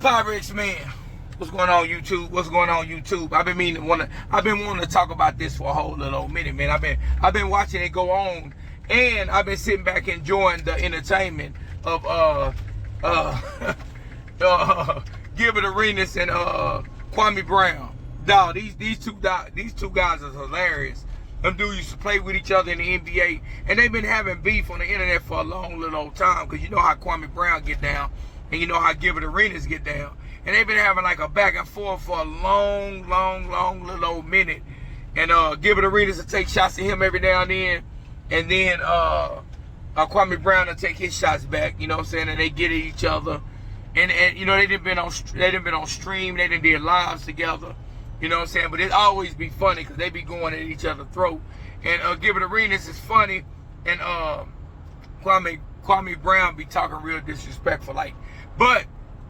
Pyrex man, what's going on YouTube? What's going on YouTube? I've been wanting to talk about this for a whole little minute, man. I've been watching it go on, and I've been sitting back enjoying the entertainment of Gilbert Arenas and Kwame Brown. Dog, these two guys are hilarious. Them dudes used to play with each other in the NBA, and they've been having beef on the internet for a long little old time, because you know how Kwame Brown get down, and you know how Gilbert Arenas get down. And they've been having like a back and forth for a long little old minute. And Gilbert Arenas will take shots at him every now and then Kwame Brown will take his shots back, you know what I'm saying? And they get at each other. And you know, they done been on stream, they done did lives together. You know what I'm saying? But it always be funny because they be going at each other's throat. And Gilbert Arenas is funny, and Kwame Brown be talking real disrespectful, like. But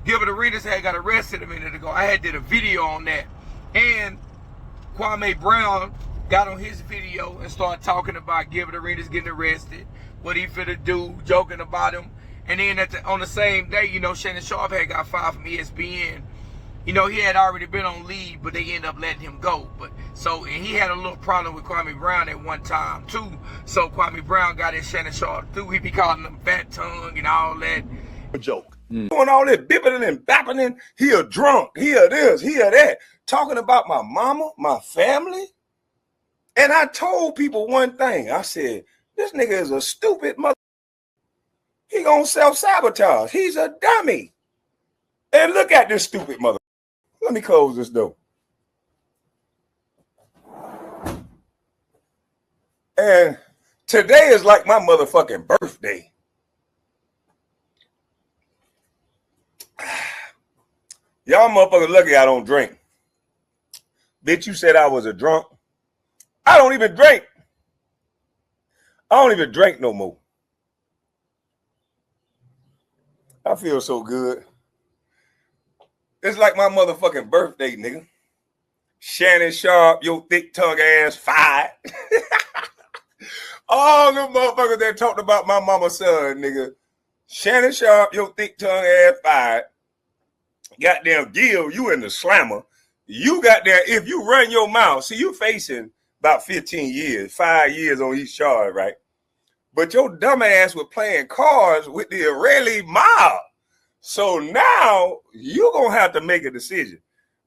Gilbert Arenas had got arrested a minute ago. I had did a video on that, and Kwame Brown got on his video and started talking about Gilbert Arenas getting arrested, what he finna do, joking about him. And then on the same day, you know, Shannon Sharp had got fired from ESPN. You know, he had already been on leave, but they ended up letting him go. And he had a little problem with Kwame Brown at one time too. So Kwame Brown got his Shannon Sharp too. He be calling him fat tongue and all that. A joke. Doing all that bipping and bapping, he a drunk, he a this, he a that, talking about my mama, my family. And I told people one thing. I said, this nigga is a stupid mother. He gonna self-sabotage. He's a dummy. And look at this stupid mother. Let me close this door. And today is like my motherfucking birthday. Y'all motherfuckers lucky I don't drink. Bitch, you said I was a drunk. I don't even drink. I don't even drink no more. I feel so good. It's like my motherfucking birthday, nigga. Shannon Sharp, your thick tongue ass fired. All them motherfuckers that talked about my mama's son, nigga. Shannon Sharp, your thick tongue ass fired. Goddamn Gil, you in the slammer. You got there, if you run your mouth, see, you facing about 15 years, 5 years on each charge, right? But your dumb ass was playing cards with the Israeli mob. So now you're going to have to make a decision.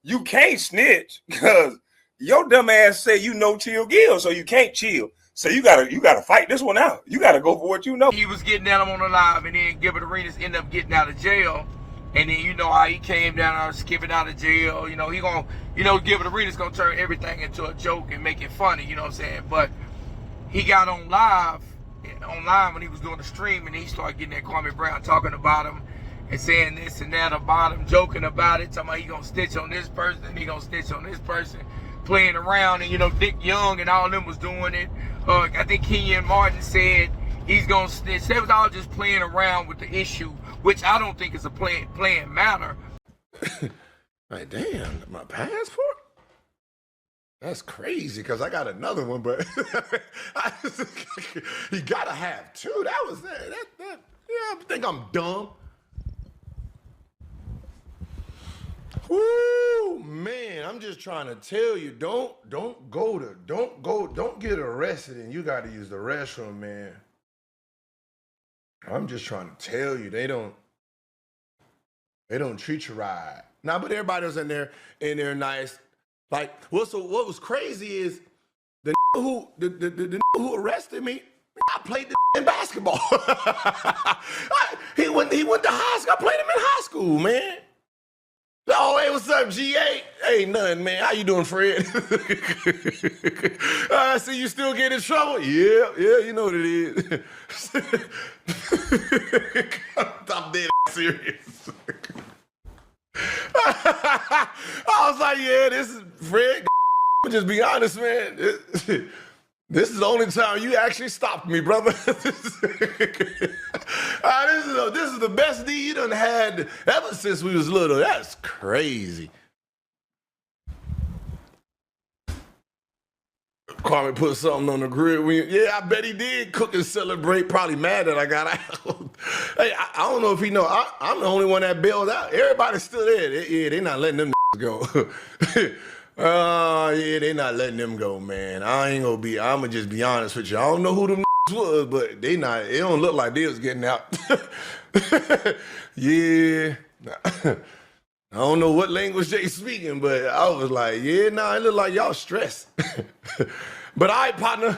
You can't snitch because your dumb ass say you know chill Gil, so you can't chill. So you gotta fight this one out. You gotta go for what you know. He was getting at him on the live, and then Gilbert Arenas ended up getting out of jail. And then you know how he came down there skipping out of jail. You know, Gilbert Arenas gonna turn everything into a joke and make it funny, you know what I'm saying? But he got online when he was doing the stream, and he started getting at Kwame Brown, talking about him and saying this and that about him, joking about it, talking about he gonna stitch on this person, he gonna stitch on this person, playing around. And you know, Dick Young and all of them was doing it. I think Kenyon Martin said he's gonna snitch. They was all just playing around with the issue, which I don't think is a playing matter. Like, damn, my passport? That's crazy, because I got another one, but he gotta have two. That was it. Yeah, I think I'm dumb. Woo, man, I'm just trying to tell you, don't get arrested and you got to use the restroom, man. I'm just trying to tell you, they don't treat you right. Nah, but everybody was in there nice. Like, what was crazy is the who arrested me, I played the in basketball. he went to high school. I played him in high school, man. Oh, hey, what's up, G8? Hey, nothing, man. How you doing, Fred? I see you still get in trouble. Yeah, you know what it is. I'm dead serious. I was like, yeah, this is Fred. Just be honest, man. This is the only time you actually stopped me, brother. This is the best D you done had ever since we was little. That's crazy. Kwame put something on the grill. Yeah, I bet he did cook and celebrate. Probably mad that I got out. Hey, I don't know if he know. I'm the only one that bailed out. Everybody's still there. They not letting them go. Yeah, they not letting them go, man. I'ma just be honest with you. I don't know who them was, but they not. It don't look like they was getting out. Yeah. I don't know what language they speaking, but I was like, yeah, nah, it look like y'all stressed. But all right, partner.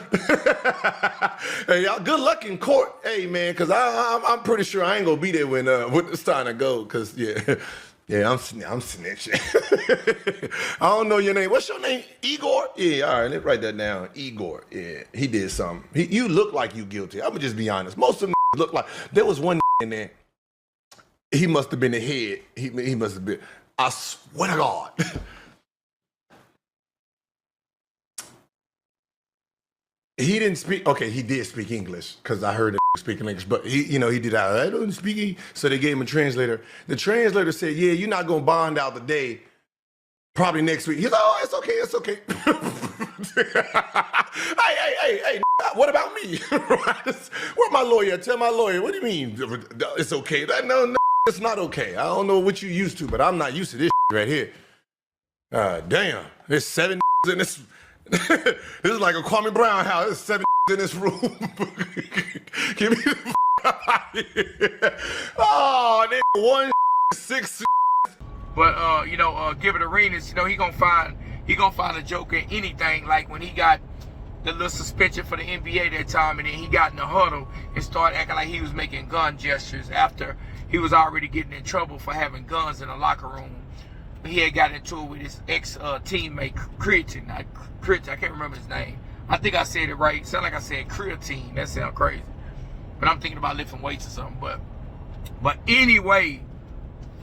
Hey, y'all, good luck in court. Hey, man, because I'm pretty sure I ain't going to be there when it's time to go, because, yeah, I'm snitching. I don't know your name. What's your name? Igor? Yeah, all right, let's write that down. Igor. Yeah, he did something. You look like you guilty. I'm going to just be honest. Most of them look like, there was one in there. He must have been the head. He must have been. I swear to God. He didn't speak. Okay, he did speak English because I heard him speaking English. But he did. I don't speak. So they gave him a translator. The translator said, "Yeah, you're not gonna bond out today. Probably next week." He's like, "Oh, it's okay. It's okay." Hey, what about me? Where my lawyer? Tell my lawyer. What do you mean? It's okay. No, it's not okay. I don't know what you used to, but I'm not used to this right here. Damn, there's 7 in this. This is like a Kwame Brown house. There's 7 in this room. Give me the out of here. Oh, nigga, 1 6. But Gilbert Arenas, he gonna find a joke in anything. Like when he got the little suspension for the NBA that time, and then he got in the huddle and started acting like he was making gun gestures after he was already getting in trouble for having guns in the locker room. He had got into it with his ex-teammate, Creatine. I can't remember his name. I think I said it right. It sounded like I said creatine. That sounds crazy. But I'm thinking about lifting weights or something. But anyway,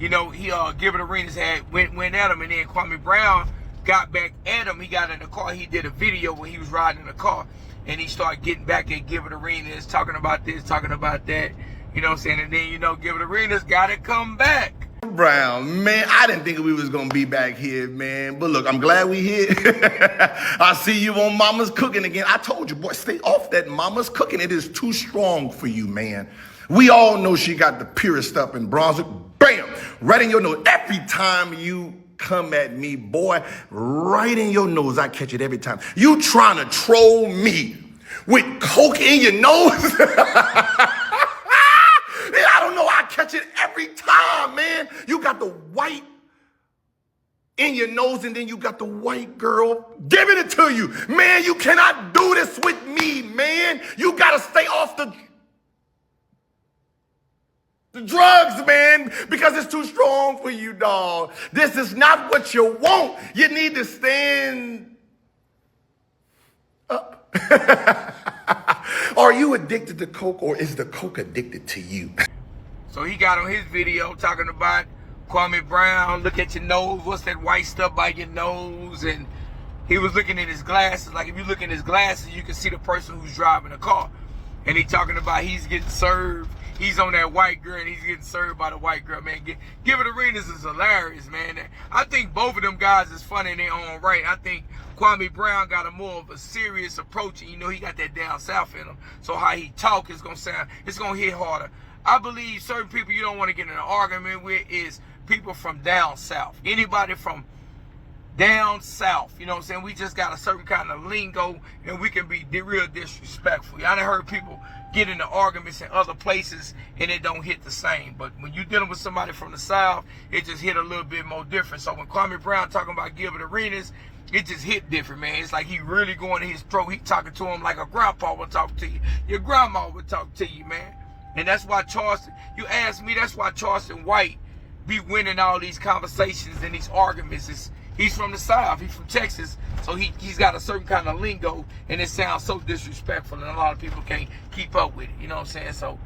he Gilbert Arenas went at him, and then Kwame Brown got back at him. He got in the car. He did a video when he was riding in the car, and he started getting back at Gilbert Arenas, talking about this, talking about that. You know what I'm saying? And then, Gilbert Arenas got to come back. Brown, man, I didn't think we was gonna be back here, man. But look, I'm glad we here. I see you on Mama's Cooking again. I told you, boy, stay off that Mama's Cooking. It is too strong for you, man. We all know she got the purest stuff in Brunswick. Bam! Right in your nose. Every time you come at me, boy, right in your nose. I catch it every time. You trying to troll me with Coke in your nose? I don't know. I catch it every time, man. You got the white in your nose, and then you got the white girl giving it to you. Man, you cannot do this with me, man. You got to stay off the drugs, man, because it's too strong for you, dog. This is not what you want. You need to stand up. Are you addicted to Coke, or is the Coke addicted to you? So he got on his video talking about Kwame Brown, look at your nose, what's that white stuff by your nose? And he was looking in his glasses. Like if you look in his glasses, you can see the person who's driving the car. And he talking about he's getting served. He's on that white girl and he's getting served by the white girl, man. Gilbert Arenas is hilarious, man. I think both of them guys is funny in their own right. I think Kwame Brown got a more of a serious approach, and he got that down south in him. So how he talk is gonna hit harder. I believe certain people you don't want to get in an argument with is people from down south. Anybody from down south, you know what I'm saying? We just got a certain kind of lingo, and we can be real disrespectful. I done heard people get into arguments in other places and it don't hit the same. But when you're dealing with somebody from the south, it just hit a little bit more different. So when Kwame Brown talking about Gilbert Arenas, it just hit different, man. It's like he really going to his throat. He talking to him like a grandpa would talk to you. Your grandma would talk to you, man. And that's why Charleston, you ask me, that's why Charleston White be winning all these conversations and these arguments. He's from the South, he's from Texas, so he's got a certain kind of lingo, and it sounds so disrespectful, and a lot of people can't keep up with it, you know what I'm saying? So,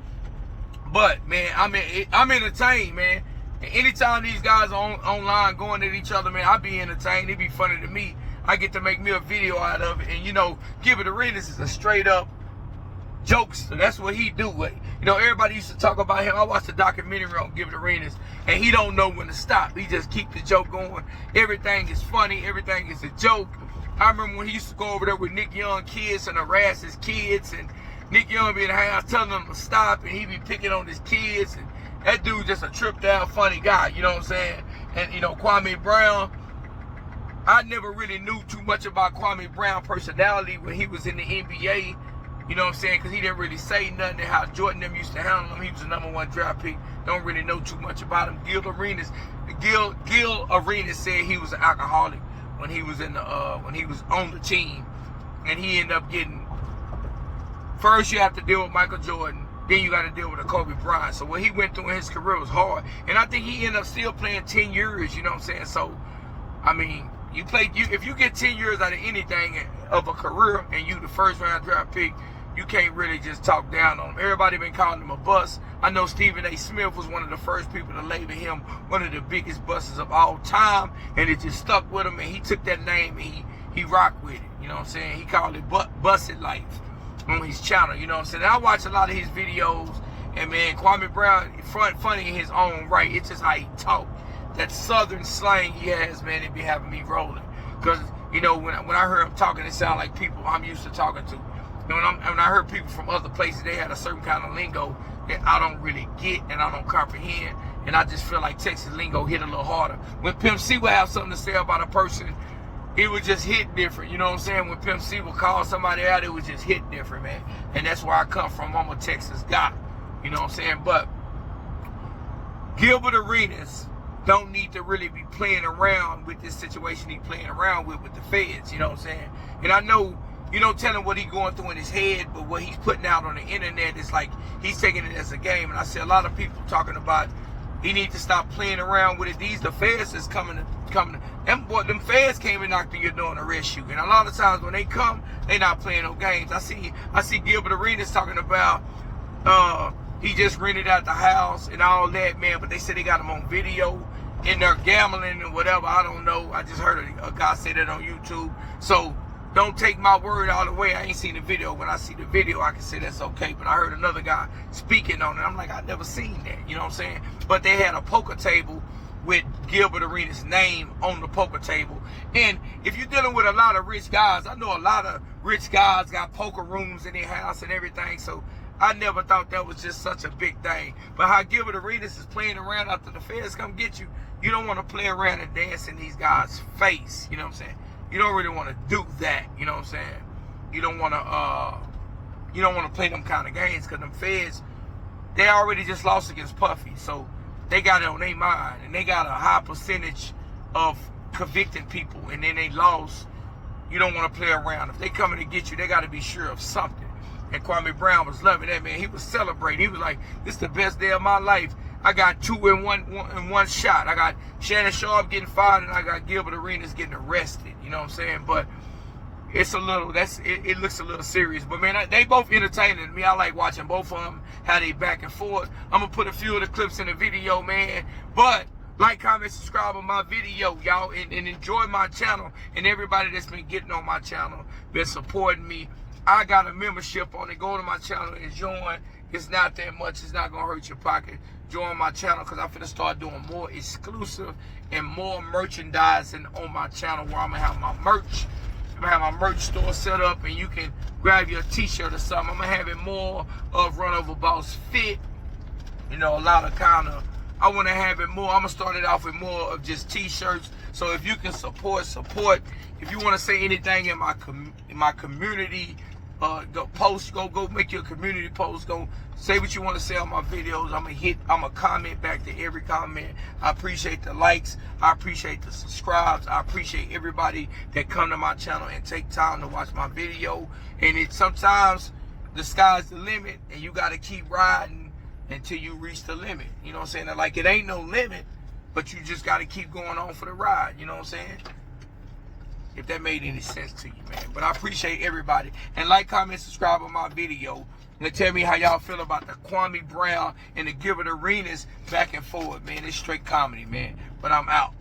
but, man, I'm entertained, man. And anytime these guys are online going at each other, man, I be entertained. It be funny to me. I get to make me a video out of it, and, Gilbert Arenas is a straight-up jokester. That's what he do. Everybody used to talk about him. I watched a documentary on Gilbert Arenas, and he don't know when to stop. He just keep the joke going. Everything is funny. Everything is a joke. I remember when he used to go over there with Nick Young kids and harass his kids, and Nick Young be in the house telling them to stop, and he be picking on his kids, and that dude just a tripped out funny guy, you know what I'm saying? And you know, Kwame Brown, I never really knew too much about Kwame Brown personality when he was in the NBA, you know what I'm saying? Because he didn't really say nothing, and how Jordan them used to handle him. He was the #1 draft pick. Don't really know too much about him. Gil Arenas said he was an alcoholic when he was in the when he was on the team, and he ended up getting, first you have to deal with Michael Jordan, then you got to deal with a Kobe Bryant. So what he went through in his career was hard, and I think he ended up still playing 10 years. You know what I'm saying? So, I mean, if you get 10 years out of anything of a career, and you the first round draft pick, you can't really just talk down on him. Everybody been calling him a bust. I know Stephen A. Smith was one of the first people to label him one of the biggest busts of all time, and it just stuck with him, and he took that name and he rocked with it. You know what I'm saying? He called it Busted Life on his channel. You know what I'm saying? I watch a lot of his videos, and man, Kwame Brown, funny in his own right. It's just how he talk. That southern slang he has, man, it be having me rolling. Because, you know, when I heard him talking, it sound like people I'm used to talking to. You know, when I heard people from other places, they had a certain kind of lingo that I don't really get and I don't comprehend. And I just feel like Texas lingo hit a little harder. When Pimp C would have something to say about a person, it would just hit different. You know what I'm saying? When Pimp C would call somebody out, it would just hit different, man. And that's where I come from. I'm a Texas guy. You know what I'm saying? But Gilbert Arenas don't need to really be playing around with this situation he's playing around with the feds. You know what I'm saying? And I know, you don't tell him what he's going through in his head, but what he's putting out on the internet is like he's taking it as a game. And I see a lot of people talking about he needs to stop playing around with it. The feds is coming. Them feds came and knocked on your door and arrest you. And a lot of times when they come, they not playing no games. I see Gilbert Arenas talking about he just rented out the house and all that, man. But they said they got him on video and they're gambling and whatever. I don't know. I just heard a guy say that on YouTube. So don't take my word all the way. I ain't seen the video. When I see the video, I can say that's okay. But I heard another guy speaking on it. I'm like, I never seen that. You know what I'm saying? But they had a poker table with Gilbert Arenas' name on the poker table. And if you're dealing with a lot of rich guys, I know a lot of rich guys got poker rooms in their house and everything. So I never thought that was just such a big thing. But how Gilbert Arenas is playing around after the feds come get you, you don't want to play around and dance in these guys' face. You know what I'm saying? You don't really want to do that, you know what I'm saying? You don't want to play them kind of games, because them feds, they already just lost against Puffy, so they got it on their mind, and they got a high percentage of convicting people, and then they lost. You don't want to play around. If they coming to get you, they got to be sure of something. And Kwame Brown was loving that, man. He was celebrating. He was like, "This is the best day of my life. I got two in one shot. I got Shannon Sharp getting fired, and I got Gilbert Arenas getting arrested." You know what I'm saying? But it's a little, it looks a little serious. But man, they both entertaining me. I like watching both of them, how they back and forth. I'm gonna put a few of the clips in the video, man. But like, comment, subscribe on my video, y'all, and enjoy my channel. And everybody that's been getting on my channel, been supporting me. I got a membership on it. Go to my channel and join. It's not that much. It's not gonna hurt your pocket. Join my channel, because I'm finna start doing more exclusive and more merchandising on my channel, where I'm gonna have my merch. I'm gonna have my merch store set up, and you can grab your t-shirt or something. I'm gonna have it more of Run Over Boss Fit. You know, a lot of I want to have it more. I'm gonna start it off with more of just t-shirts. So if you can support. If you want to say anything in my community, go post. Go make your community post. Go say what you want to say on my videos. I'm gonna comment back to every comment. I appreciate the likes. I appreciate the subscribes. I appreciate everybody that come to my channel and take time to watch my video. And sometimes the sky's the limit, and you got to keep riding until you reach the limit. You know what I'm saying? Like, it ain't no limit, but you just got to keep going on for the ride. You know what I'm saying? If that made any sense to you, man. But I appreciate everybody. And like, comment, subscribe on my video. And tell me how y'all feel about the Kwame Brown and the Gilbert Arenas back and forth, man. It's straight comedy, man. But I'm out.